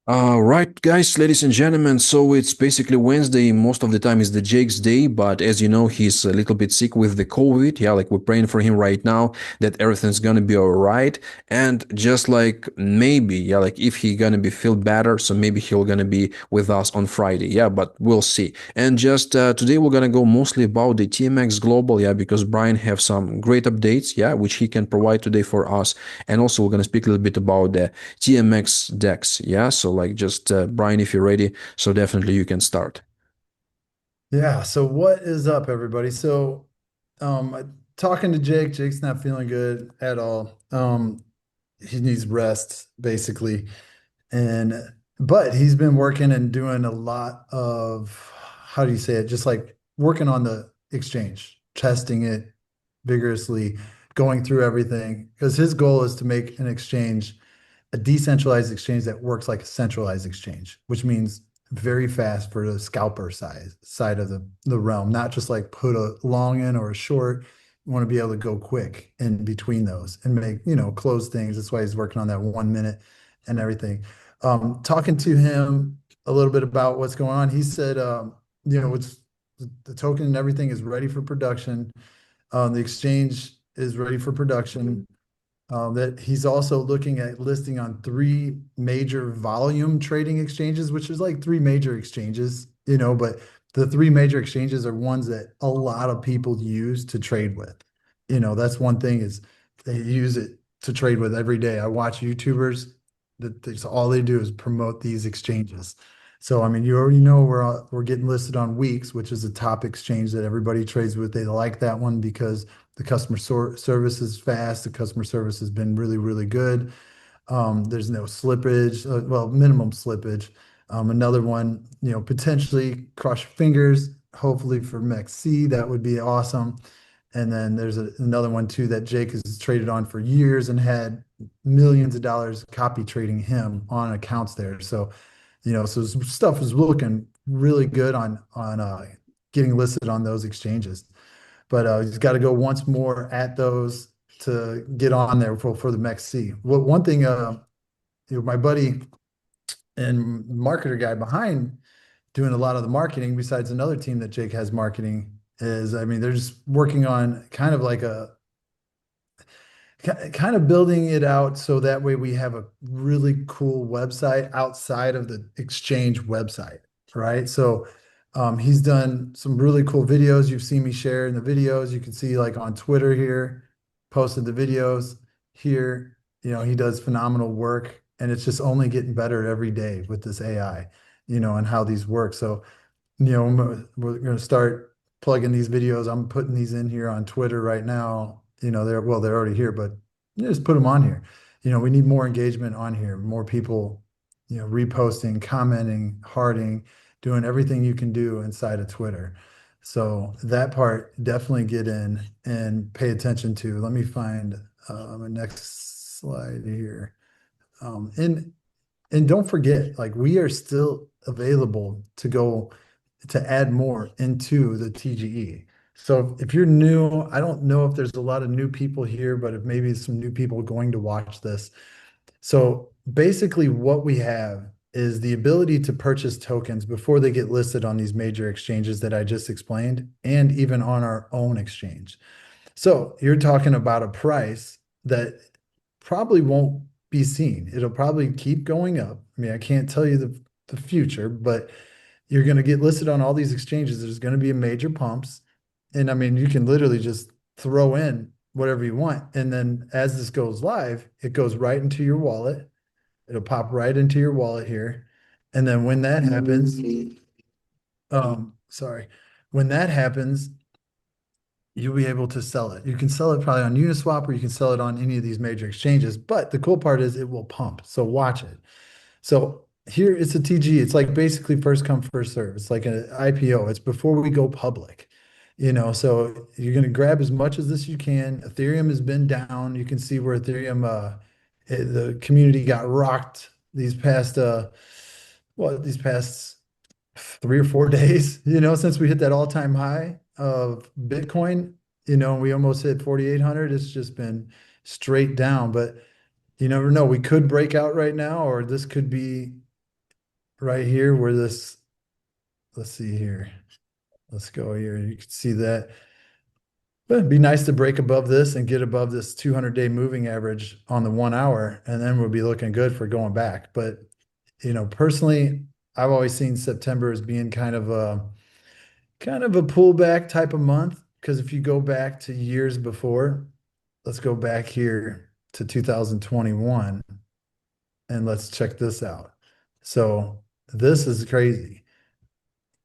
Right, guys, ladies and gentlemen. So it's basically Wednesday. Most of the time is the Jake's day, but as you know, he's a little bit sick with the COVID. Yeah, like we're praying for him right now that everything's gonna be all right. And just like maybe, yeah, like if he gonna be feel better, so maybe he'll gonna be with us on Friday. Yeah, but we'll see. And just today we're gonna go mostly about the TMX Global. Yeah, because Brian have some great updates. Yeah, which he can provide today for us. And also we're gonna speak a little bit about the TMX DEX. Yeah, so like just Brian, if you're ready, so definitely you can start. Yeah, so what is up, everybody? Talking to Jake, Jake's not feeling good at all. He needs rest, basically. And but he's been working and doing a lot of, how do you say it? Just like working on the exchange, testing it vigorously, going through everything. Because his goal is to make an exchange a decentralized exchange that works like a centralized exchange, which means very fast for the scalper side of the realm, not just like put a long in or a short. You want to be able to go quick in between those and make, close things. That's why he's working on that 1 minute and everything. Talking to him a little bit about what's going on, he said, it's the token and everything is ready for production. The exchange is ready for production. That he's also looking at listing on three major volume trading exchanges, which is like three major exchanges, but the three major exchanges are ones that a lot of people use to trade with. That's one thing is they use it to trade with every day. I watch YouTubers that that's all they do is promote these exchanges. So I mean, you already know we're getting listed on Weeks, which is a top exchange that everybody trades with. They like that one because the customer service is fast. The customer service has been really, really good. There's no slippage, well, minimum slippage. Another one, potentially cross your fingers, hopefully for MEXC, that would be awesome. And then there's another one too that Jake has traded on for years and had millions of dollars copy trading him on accounts there. So, so stuff is looking really good on getting listed on those exchanges. But he's got to go once more at those to get on there for the MEXC. Well, one thing, my buddy and marketer guy behind doing a lot of the marketing, besides another team that Jake has marketing, is I mean, they're just working on kind of like a kind of building it out so that way we have a really cool website outside of the exchange website, right? So he's done some really cool videos. You've seen me share in the videos. You can see like on Twitter here, posted the videos here. He does phenomenal work and it's just only getting better every day with this AI, and how these work. So, we're going to start plugging these videos. I'm putting these in here on Twitter right now. They're already here, but just put them on here. We need more engagement on here, more people, reposting, commenting, hearting, doing everything you can do inside of Twitter. So that part definitely get in and pay attention to. Let me find my next slide here. And don't forget, like we are still available to go to add more into the TGE. So if you're new, I don't know if there's a lot of new people here, but if maybe some new people going to watch this. So basically what we have is the ability to purchase tokens before they get listed on these major exchanges that I just explained, and even on our own exchange. So you're talking about a price that probably won't be seen. It'll probably keep going up. I mean, I can't tell you the future, but you're going to get listed on all these exchanges. There's going to be major pumps. And I mean, you can literally just throw in whatever you want. And then as this goes live, it goes right into your wallet. It'll pop right into your wallet here. And then when that happens, sorry, when that happens, you'll be able to sell it. You can sell it probably on Uniswap or you can sell it on any of these major exchanges. But the cool part is it will pump. So watch it. So here it's a TG. It's like basically first come, first serve. It's like an IPO. It's before we go public. So you're going to grab as much as this you can. Ethereum has been down. You can see where Ethereum, the community got rocked these past 3 or 4 days, since we hit that all-time high of Bitcoin, we almost hit 4,800. It's just been straight down, but you never know. We could break out right now, or this could be, right here where this, let's see here. Let's go here. You can see that. But it'd be nice to break above this and get above this 200-day moving average on the 1 hour, and then we'll be looking good for going back. But, personally, I've always seen September as being kind of a pullback type of month. Because if you go back to years before, let's go back here to 2021 and let's check this out. So this is crazy.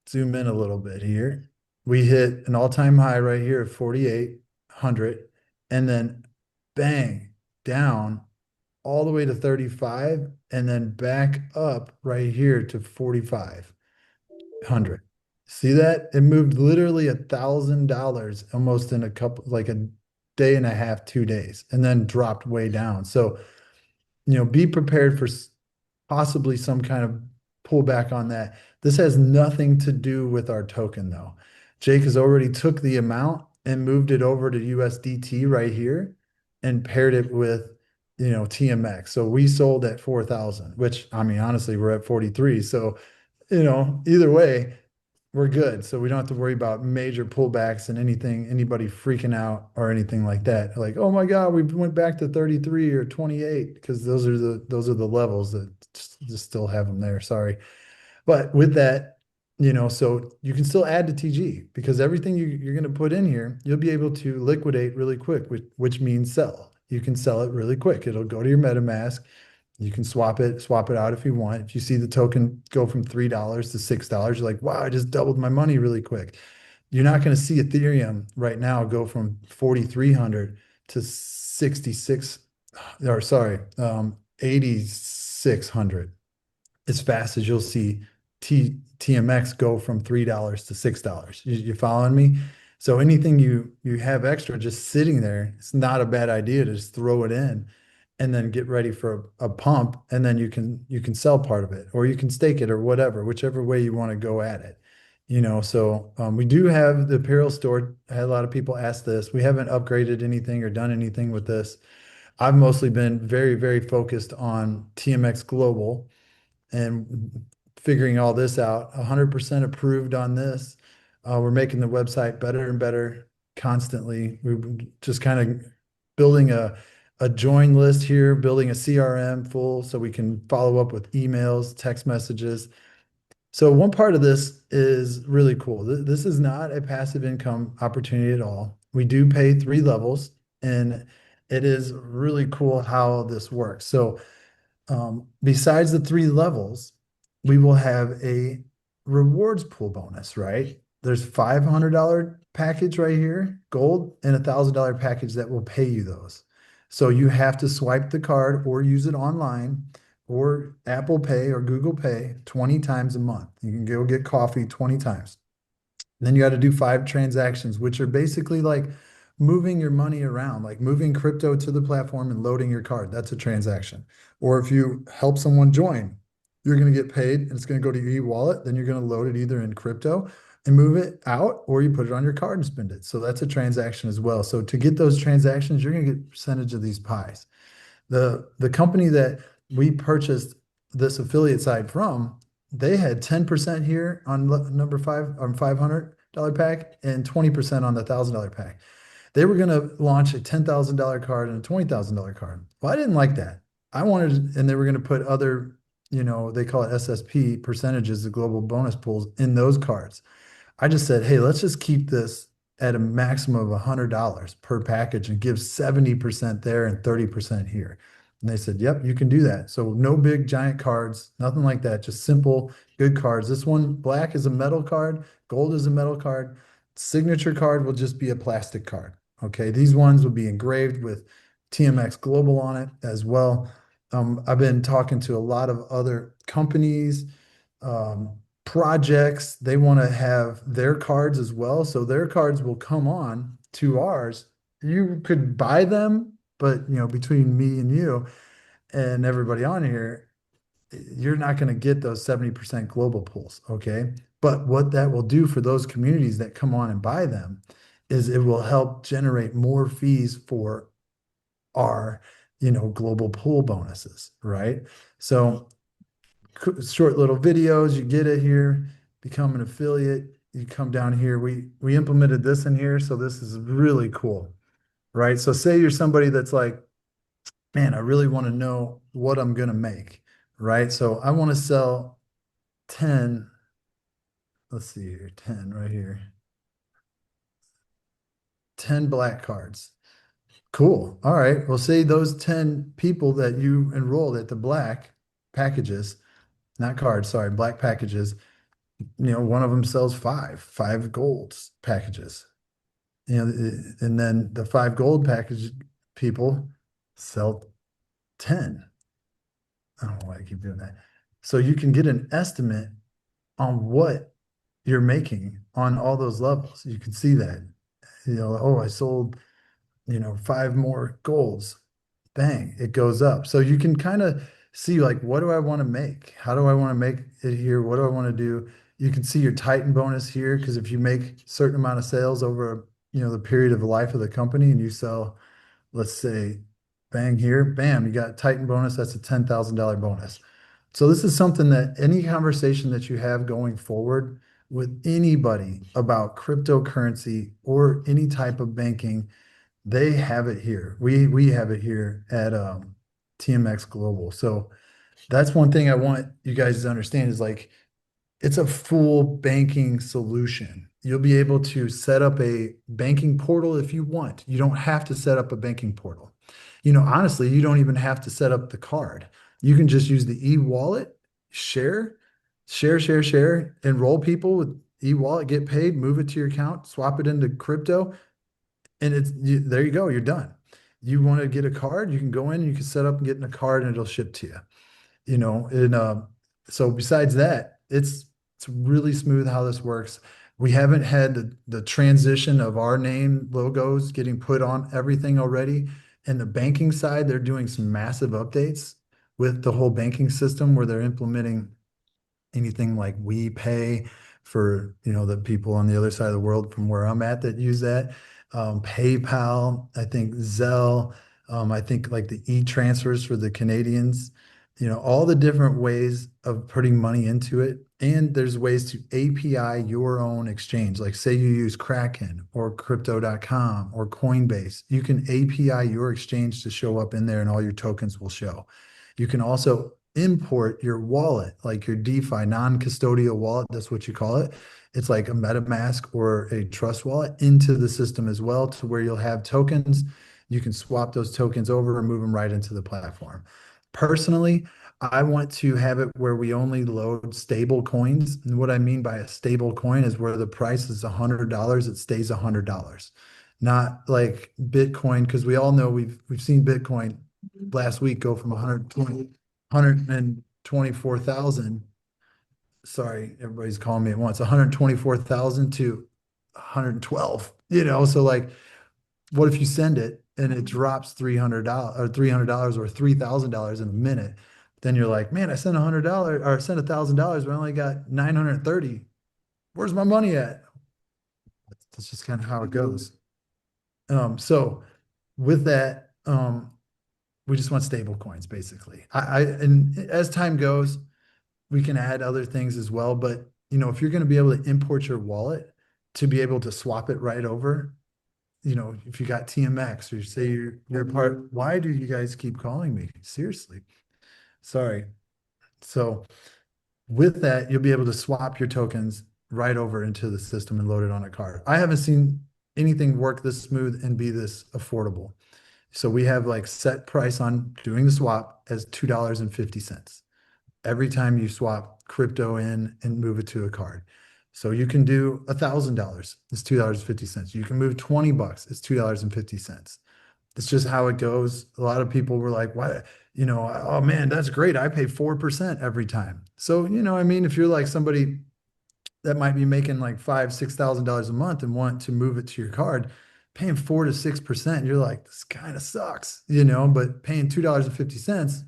Zoom in a little bit here. We hit an all-time high right here of 4,800 and then bang down all the way to 35 and then back up right here to 4,500. See that? It moved literally $1,000 almost in a couple, like a day and a half, 2 days, and then dropped way down. So, be prepared for possibly some kind of pullback on that. This has nothing to do with our token, though. Jake has already took the amount and moved it over to USDT right here and paired it with, TMX. So we sold at 4,000, which I mean, honestly, we're at 43. So, either way, we're good. So we don't have to worry about major pullbacks and anything, anybody freaking out or anything like that. Like, oh my God, we went back to 33 or 28, because those are the levels that just still have them there. Sorry. But with that, so you can still add to TG, because everything you're going to put in here, you'll be able to liquidate really quick, which means sell. You can sell it really quick. It'll go to your MetaMask. You can swap it out if you want. If you see the token go from $3 to $6, you're like, wow, I just doubled my money really quick. You're not going to see Ethereum right now go from 4,300 to 66, or sorry, 8,600 as fast as you'll see TMX go from $3 to $6. You following me? So anything you have extra just sitting there, it's not a bad idea to just throw it in and then get ready for a pump, and then you can sell part of it, or you can stake it, or whatever, whichever way you want to go at it. So we do have the apparel store. I had a lot of people ask this. We haven't upgraded anything or done anything with this. I've mostly been very, very focused on TMX Global and figuring all this out. 100% approved on this. We're making the website better and better constantly. We're just kind of building a join list here, building a CRM full so we can follow up with emails, text messages. So one part of this is really cool. This is not a passive income opportunity at all. We do pay 3 levels, and it is really cool how this works. So besides the 3 levels, we will have a rewards pool bonus, right? There's $500 package right here, gold, and $1,000 package that will pay you those. So you have to swipe the card or use it online or Apple Pay or Google Pay 20 times a month. You can go get coffee 20 times. Then you got to do 5 transactions, which are basically like moving your money around, like moving crypto to the platform and loading your card. That's a transaction. Or if you help someone join, you're going to get paid and it's going to go to your e-wallet. Then you're going to load it either in crypto and move it out, or you put it on your card and spend it. So that's a transaction as well. So to get those transactions, you're going to get a percentage of these pies. The company that we purchased this affiliate side from, they had 10% here on number 5 on $500 pack and 20% on the $1,000 pack. They were going to launch a $10,000 card and a $20,000 card. Well, I didn't like that. I wanted, and they were going to put other, they call it SSP, percentages, the global bonus pools, in those cards. I just said, hey, let's just keep this at a maximum of $100 per package and give 70% there and 30% here. And they said, yep, you can do that. So no big giant cards, nothing like that, just simple, good cards. This one, black is a metal card, gold is a metal card. Signature card will just be a plastic card. Okay, these ones will be engraved with TMX Global on it as well. I've been talking to a lot of other companies, projects. They want to have their cards as well. So their cards will come on to ours. You could buy them, but between me and you and everybody on here, you're not going to get those 70% global pools. Okay. But what that will do for those communities that come on and buy them is it will help generate more fees for our, global pool bonuses. Right. So short little videos. You get it here, become an affiliate. You come down here. We implemented this in here, so this is really cool, right? So say you're somebody that's like, man, I really want to know what I'm gonna make, right? So I want to sell 10, let's see here, 10 right here, 10 black cards. Cool. All right. Well, say those 10 people that you enrolled at the black packages, not cards, sorry, black packages, one of them sells five gold packages. And then the five gold package people sell 10. I don't know why I keep doing that. So you can get an estimate on what you're making on all those levels. You can see that. Oh, I sold, five more golds. Bang, it goes up. So you can kind of see like, what do I want to make? How do I want to make it here? What do I want to do? You can see your Titan bonus here because if you make certain amount of sales over, the period of the life of the company and you sell, let's say, bang here, bam, you got Titan bonus. That's a $10,000 bonus. So this is something that any conversation that you have going forward with anybody about cryptocurrency or any type of banking, they have it here. We have it here at TMX Global. So that's one thing I want you guys to understand is like it's a full banking solution. You'll be able to set up a banking portal if you want. You don't have to set up a banking portal. Honestly, you don't even have to set up the card. You can just use the e-wallet, share, enroll people with e-wallet, get paid, move it to your account, swap it into crypto, and there you go, you're done. You want to get a card, you can go in, you can set up and get in a card and it'll ship to you. And so besides that, it's really smooth how this works. We haven't had the transition of our name logos getting put on everything already. And the banking side, they're doing some massive updates with the whole banking system where they're implementing anything like we pay for the people on the other side of the world from where I'm at that use that. PayPal, I think Zelle, I think like the e-transfers for the Canadians, all the different ways of putting money into it. And there's ways to API your own exchange. Like say you use Kraken or crypto.com or Coinbase, you can API your exchange to show up in there and all your tokens will show. You can also import your wallet, like your DeFi non-custodial wallet, that's what you call it. It's like a MetaMask or a Trust wallet into the system as well, to where you'll have tokens. You can swap those tokens over and move them right into the platform. Personally, I want to have it where we only load stable coins. And what I mean by a stable coin is where the price is $100, it stays $100. Not like Bitcoin, because we all know we've seen Bitcoin last week go from 124,000. Sorry, everybody's calling me at once. 124,000 to 112. So like, what if you send it and it drops $300 or $300 or $3,000 in a minute? Then you're like, man, I sent $100 or I sent $1,000, but I only got 930. Where's my money at? That's just kind of how it goes. So with that, we just want stable coins basically. And as time goes, we can add other things as well. But if you're going to be able to import your wallet to be able to swap it right over, if you got TMX or say you're part, why do you guys keep calling me? Seriously. Sorry. So with that, you'll be able to swap your tokens right over into the system and load it on a card. I haven't seen anything work this smooth and be this affordable. So we have like set price on doing the swap as $2.50 every time you swap crypto in and move it to a card. So you can do $1,000, it's $2.50. You can move 20 bucks, it's $2.50. It's just how it goes. A lot of people were like, "Why, oh man, that's great. I pay 4% every time." So, I mean, if you're like somebody that might be making like $5,000, $6,000 a month and want to move it to your card, paying 4 to 6%, you're like, this kind of sucks, but paying $2.50,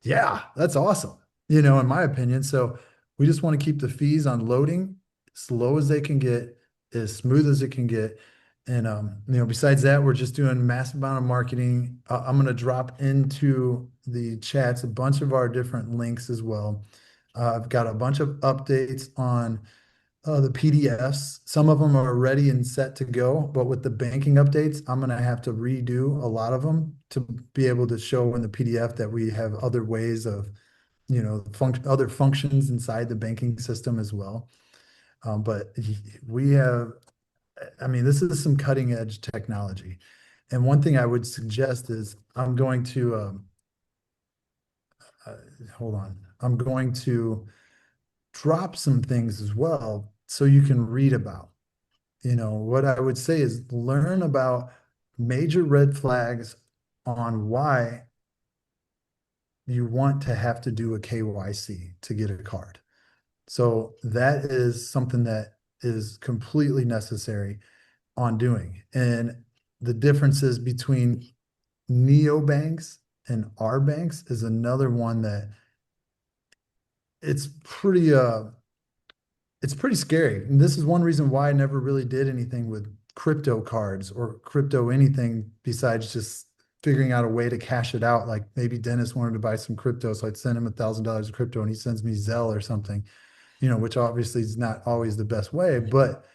yeah, that's awesome, in my opinion. So we just want to keep the fees on loading as low as they can get, as smooth as it can get. And besides that, we're just doing a massive amount of marketing. I'm going to drop into the chats a bunch of our different links as well. I've got a bunch of updates on the PDFs. Some of them are ready and set to go, but with the banking updates, I'm going to have to redo a lot of them to be able to show in the PDF that we have other ways of, other functions inside the banking system as well. But we have, I mean, this is some cutting edge technology. And one thing I would suggest is I'm going to, uh, hold on, I'm going to drop some things as well so you can read about. What I would say is learn about major red flags on why you want to have to do a KYC to get a card. So that is something that is completely necessary on doing. And the differences between neobanks and our banks is another one that it's pretty it's pretty scary. And this is one reason why I never really did anything with crypto cards or crypto anything besides just figuring out a way to cash it out. Like maybe Dennis wanted to buy some crypto, so I'd send him $1,000 of crypto and he sends me Zelle or something, which obviously is not always the best way. But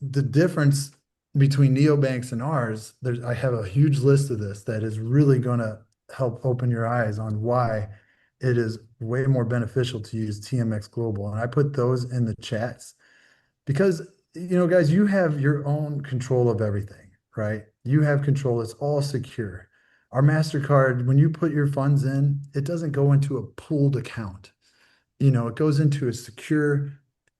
the difference between neobanks and ours, I have a huge list of this that is really going to help open your eyes on why it is way more beneficial to use TMX Global. And I put those in the chats because, guys, you have your own control of everything, right? You have control. It's all secure. Our MasterCard, when you put your funds in, it doesn't go into a pooled account. It goes into a secure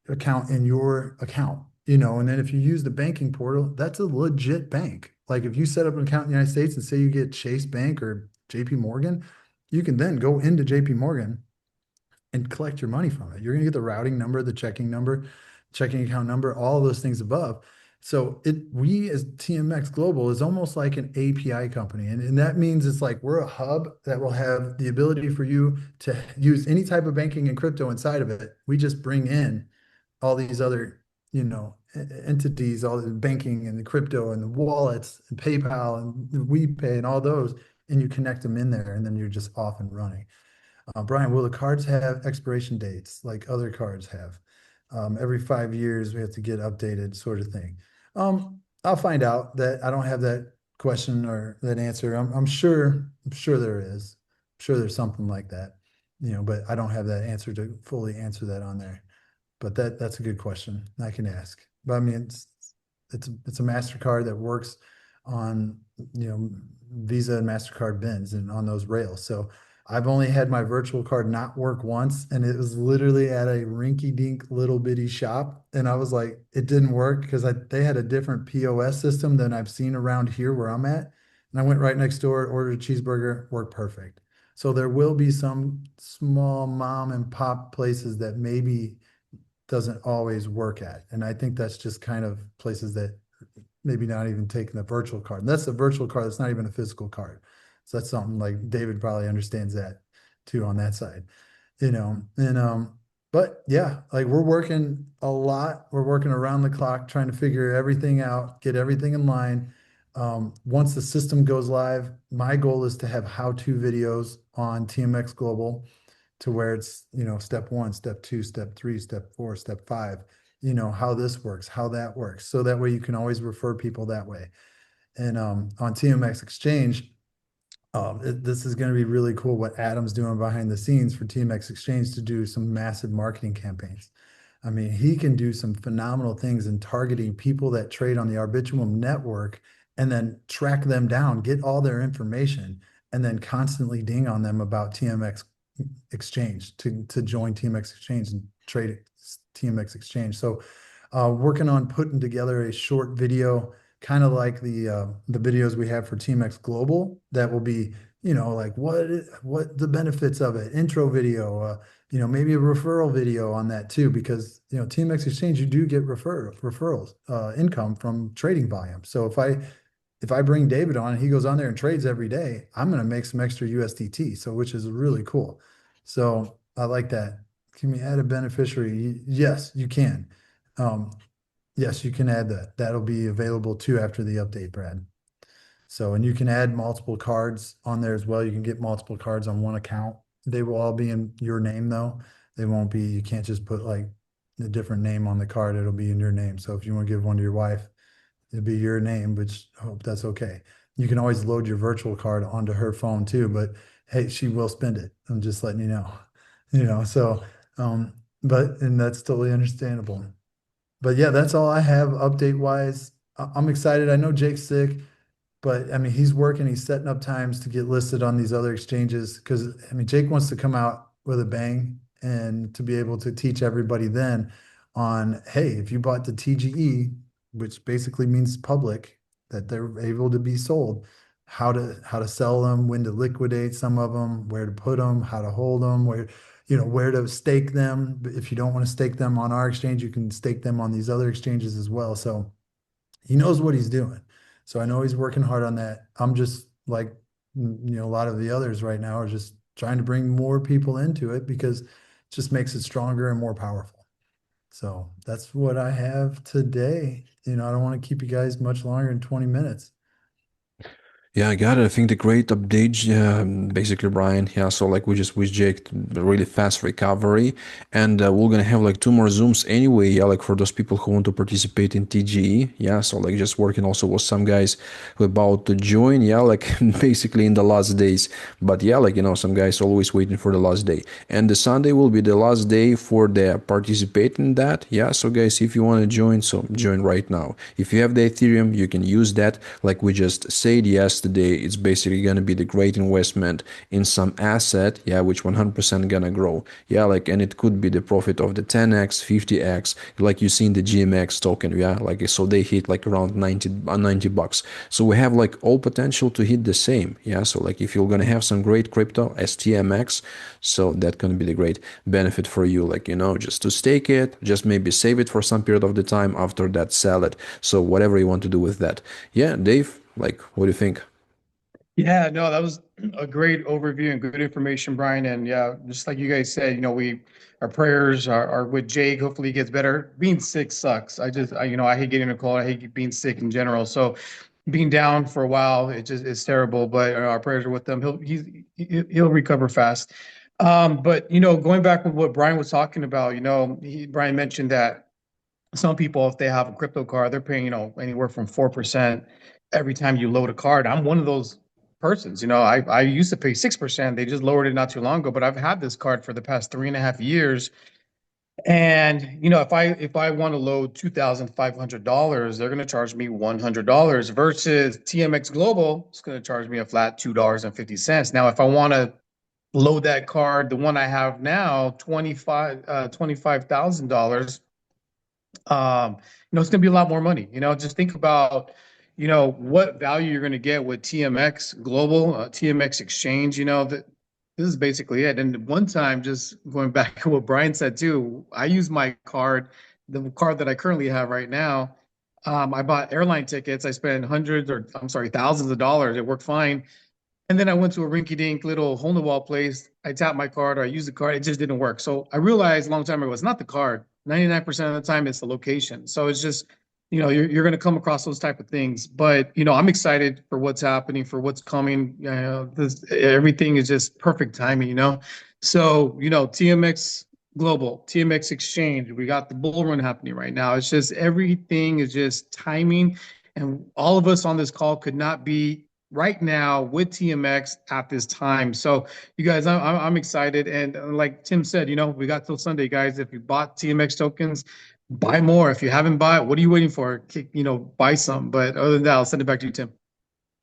account in your account, and then if you use the banking portal, that's a legit bank. Like if you set up an account in the United States and say you get Chase Bank or JP Morgan, you can then go into JP Morgan and collect your money from it. You're going to get the routing number, the checking number, checking account number, all of those things above. So we as TMX Global is almost like an API company. And that means it's like we're a hub that will have the ability for you to use any type of banking and crypto inside of it. We just bring in all these other, entities, all the banking and the crypto and the wallets and PayPal and WePay and all those, and you connect them in there and then you're just off and running. Brian, will the cards have expiration dates like other cards have? Every 5 years we have to get updated, sort of thing. I'll find out that I don't have that question or that answer. I'm sure there is. I'm sure there's something like that, but I don't have that answer to fully answer that on there. But that's a good question I can ask. But I mean, it's a MasterCard that works on, Visa and MasterCard bins and on those rails. So I've only had my virtual card not work once, and it was literally at a rinky-dink little bitty shop. And I was like, it didn't work because they had a different POS system than I've seen around here where I'm at. And I went right next door, ordered a cheeseburger, worked perfect. So there will be some small mom and pop places that maybe doesn't always work at. And I think that's just kind of places that maybe not even taking the virtual card. And that's a virtual card. That's not even a physical card. So that's something like David probably understands that too on that side, and but yeah, like we're working a lot. We're working around the clock trying to figure everything out, get everything in line. Once the system goes live, my goal is to have how-to videos on TMX Global to where it's, step one, step two, step three, step four, step five, how this works, how that works. So that way you can always refer people that way. And on TMX Exchange, this is going to be really cool what Adam's doing behind the scenes for TMX Exchange to do some massive marketing campaigns. I mean, he can do some phenomenal things in targeting people that trade on the Arbitrum network and then track them down, get all their information, and then constantly ding on them about TMX Exchange to join TMX Exchange and trade TMX Exchange. So working on putting together a short video, kind of like the videos we have for TMX Global that will be, like what the benefits of it, intro video, maybe a referral video on that too, because TMX Exchange, you do get referrals, income from trading volume. So if I bring David on and he goes on there and trades every day, I'm going to make some extra USDT. So which is really cool. So I like that. Can we add a beneficiary? Yes, you can. Yes, you can add that. That'll be available too after the update, Brad. So, and you can add multiple cards on there as well. You can get multiple cards on one account. They will all be in your name though. They won't be, you can't just put like a different name on the card. It'll be in your name. So if you want to give one to your wife, it'll be your name, which I hope that's okay. You can always load your virtual card onto her phone too, but hey, she will spend it. I'm just letting you know, so, and that's totally understandable. But yeah, that's all I have update wise. I'm excited. I know Jake's sick, but I mean, he's working, he's setting up times to get listed on these other exchanges because I mean, Jake wants to come out with a bang and to be able to teach everybody then on, hey, if you bought the TGE, which basically means public, that they're able to be sold, how to sell them, when to liquidate some of them, where to put them, how to hold them, where to stake them. If you don't want to stake them on our exchange, you can stake them on these other exchanges as well. So he knows what he's doing. So I know he's working hard on that. I'm just like, a lot of the others right now are just trying to bring more people into it because it just makes it stronger and more powerful. So that's what I have today. I don't want to keep you guys much longer than 20 minutes. Yeah, I got it. I think the great update, basically, Brian. Yeah, so like we just wish Jake a really fast recovery, and we're gonna have like two more Zooms anyway. Yeah, like for those people who want to participate in TGE. Yeah, so like just working also with some guys who are about to join. Yeah, like basically in the last days. But yeah, like some guys always waiting for the last day, and the Sunday will be the last day for the participate in that. Yeah, so guys, if you want to join, so join right now. If you have the Ethereum, you can use that. Like we just said yesterday, it's basically going to be the great investment in some asset, yeah, which 100% gonna grow. Yeah, like, and it could be the profit of the 10x, 50x, like you see in the GMX token. Yeah, like, so they hit like around 90 bucks. So we have like all potential to hit the same. Yeah, so like if you're gonna have some great crypto as TMX, so that can be the great benefit for you, like, just to stake it, just maybe save it for some period of the time, after that sell it. So whatever you want to do with that. Yeah, Dave, like, what do you think? Yeah, no, that was a great overview and good information, Brian. And yeah, just like you guys said, our prayers are with Jake. Hopefully he gets better. Being sick sucks. I hate getting a cold. I hate being sick in general. So being down for a while, it's terrible. But our prayers are with him. He'll recover fast. But going back with what Brian was talking about, Brian mentioned that some people, if they have a crypto card, they're paying, anywhere from 4% every time you load a card. I'm one of those persons. I used to pay 6%. They just lowered it not too long ago, but I've had this card for the past 3.5 years. And if I want to load $2,500, they're going to charge me $100 versus TMX Global, it's going to charge me a flat $2.50. Now, if I want to load that card, the one I have now, $25,000, it's going to be a lot more money. Just think about, what value you're going to get with TMX Global, TMX Exchange. That this is basically it. And one time, just going back to what Brian said too, I use my card, the card that I currently have right now. I bought airline tickets. I spent hundreds, or I'm sorry, thousands of dollars. It worked fine. And then I went to a rinky-dink little hole-in-the-wall place. I tapped my card, or I used the card. It just didn't work. So I realized a long time ago, it's not the card. 99% of the time, it's the location. So it's just, you're going to come across those type of things. But, I'm excited for what's happening, for what's coming. Everything is just perfect timing. So, TMX Global, TMX Exchange, we got the bull run happening right now. It's just everything is just timing. And all of us on this call could not be right now with TMX at this time. So you guys, I'm excited. And like Tim said, we got till Sunday, guys. If you bought TMX tokens, buy more. If you haven't bought, what are you waiting for? Buy some. But other than that, I'll send it back to you, Tim.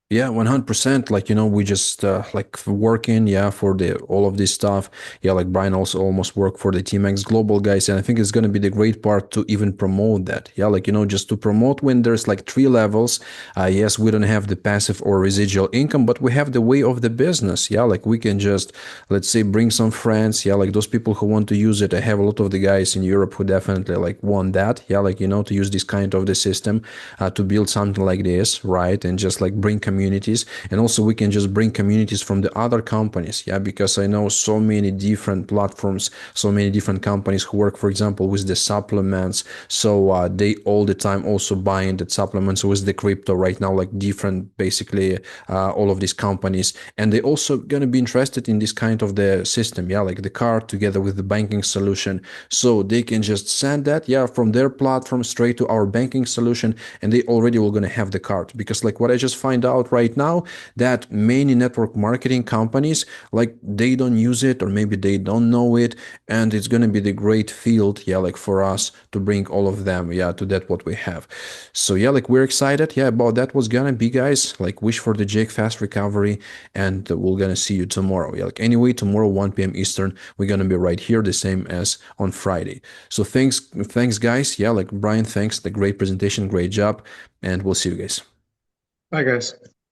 Yeah, 100%. Like, we just like working, yeah, for the all of this stuff. Yeah, like Brian also almost worked for the TMX Global guys, and I think it's gonna be the great part to even promote that. Yeah, like, just to promote when there's like three levels. Yes, we don't have the passive or residual income, but we have the way of the business. Yeah, like we can just, let's say, bring some friends. Yeah, like those people who want to use it. I have a lot of the guys in Europe who definitely like want that. Yeah, like, to use this kind of the system to build something like this, right? And just like bring community communities, and also we can just bring communities from the other companies. Yeah, because I know so many different platforms, so many different companies who work, for example, with the supplements. So they all the time also buying the supplements with the crypto right now, like different, basically all of these companies, and they also gonna be interested in this kind of the system. Yeah, like the card together with the banking solution, so they can just send that, yeah, from their platform straight to our banking solution, and they already will gonna have the card. Because like what I just find out right now, that many network marketing companies, like they don't use it, or maybe they don't know it, and it's gonna be the great field, yeah, like for us to bring all of them, yeah, to that what we have. So yeah, like we're excited, yeah, about that what's gonna be, guys. Like wish for the Jake fast recovery, and we're gonna see you tomorrow. Yeah, like anyway, tomorrow 1 p.m. Eastern, we're gonna be right here, the same as on Friday. So thanks guys. Yeah, like Brian, thanks, the great presentation, great job, and we'll see you guys. Bye, guys.